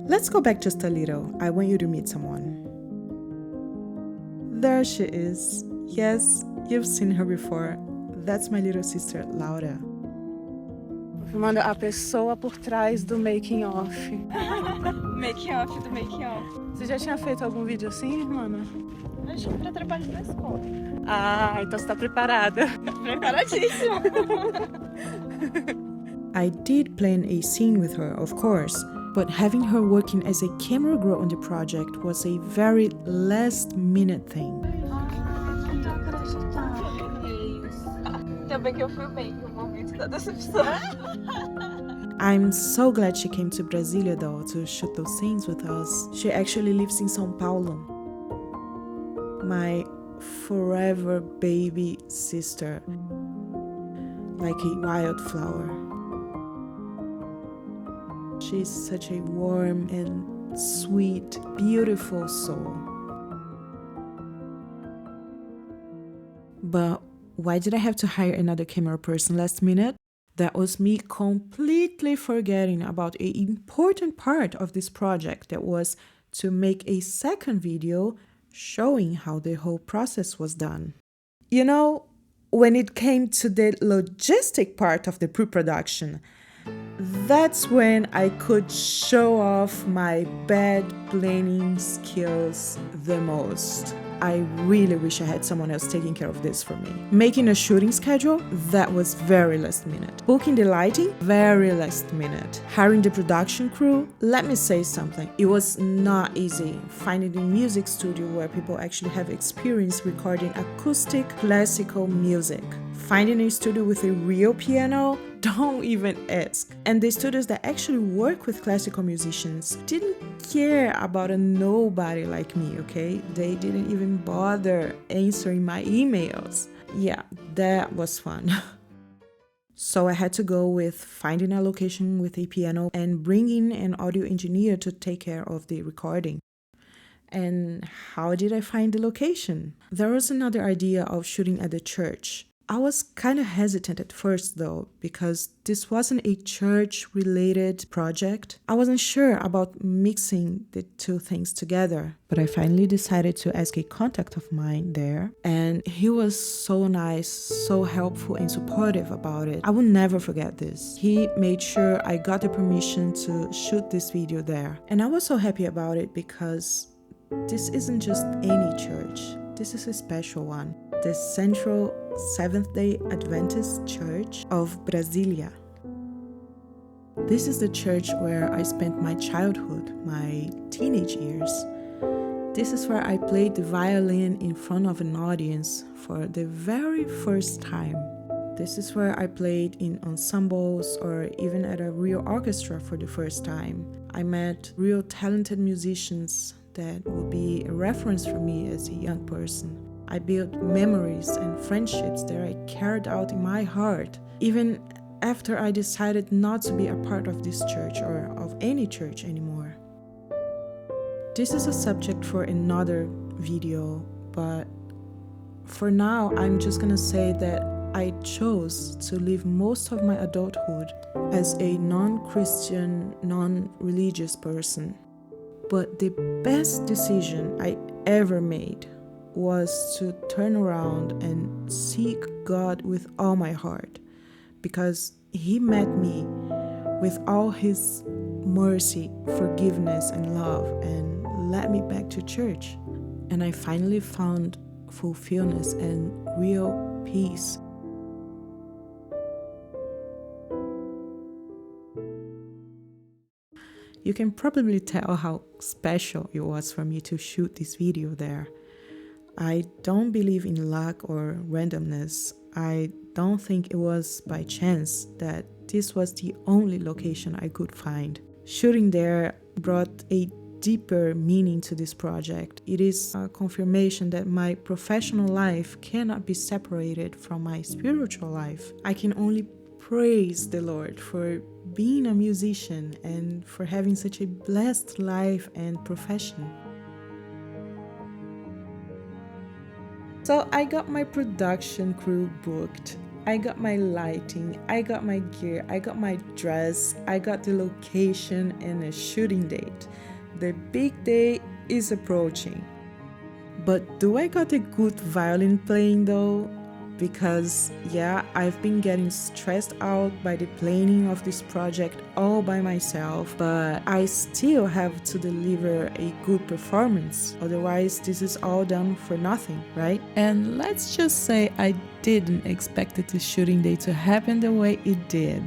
Let's go back just a little. I want you to meet someone. There she is. Yes, you've seen her before. That's my little sister, Laura. Filmando a pessoa por trás do making off. Making off do making off. Você já tinha feito algum vídeo assim, irmã? Acho que pra trabalho da escola. Ah, então você tá preparada. Preparadíssima. I did plan a scene with her, of course, but having her working as a camera girl on the project was a very last-minute thing. Também que eu filmei o momento da decepção. I'm so glad she came to Brasilia though to shoot those scenes with us. She actually lives in São Paulo. My forever baby sister, like a wildflower. She's such a warm and sweet, beautiful soul. But why did I have to hire another camera person last minute? That was me completely forgetting about an important part of this project, that was to make a second video showing how the whole process was done. You know, when it came to the logistic part of the pre-production, that's when I could show off my bad planning skills the most. I really wish I had someone else taking care of this for me. Making a shooting schedule, that was very last minute. Booking the lighting, very last minute. Hiring the production crew, let me say something. It was not easy finding a music studio where people actually have experience recording acoustic classical music. Finding a studio with a real piano, don't even ask. And the studios that actually work with classical musicians didn't care about a nobody like me, okay? They didn't even bother answering my emails. Yeah, that was fun. So I had to go with finding a location with a piano and bringing an audio engineer to take care of the recording. And how did I find the location? There was another idea of shooting at the church. I was kind of hesitant at first though, because this wasn't a church-related project. I wasn't sure about mixing the two things together, but I finally decided to ask a contact of mine there, and he was so nice, so helpful and supportive about it. I will never forget this. He made sure I got the permission to shoot this video there, and I was so happy about it because this isn't just any church. This is a special one. The Central Seventh-day Adventist Church of Brasilia. This is the church where I spent my childhood, my teenage years. This is where I played the violin in front of an audience for the very first time. This is where I played in ensembles or even at a real orchestra for the first time. I met real talented musicians that will be a reference for me as a young person. I built memories and friendships that I carried out in my heart, even after I decided not to be a part of this church or of any church anymore. This is a subject for another video, but for now, I'm just gonna say that I chose to live most of my adulthood as a non-Christian, non-religious person. But the best decision I ever made was to turn around and seek God with all my heart, because He met me with all His mercy, forgiveness, and love, and led me back to church. And I finally found fulfillment and real peace. You can probably tell how special it was for me to shoot this video there. I don't believe in luck or randomness. I don't think it was by chance that this was the only location I could find. Shooting there brought a deeper meaning to this project. It is a confirmation that my professional life cannot be separated from my spiritual life. I can only praise the Lord for being a musician and for having such a blessed life and profession. So I got my production crew booked. I got my lighting, I got my gear, I got my dress, I got the location and a shooting date. The big day is approaching. But do I got a good violin playing though? Because yeah, I've been getting stressed out by the planning of this project all by myself, but I still have to deliver a good performance. Otherwise, this is all done for nothing, right? And let's just say I didn't expect the shooting day to happen the way it did.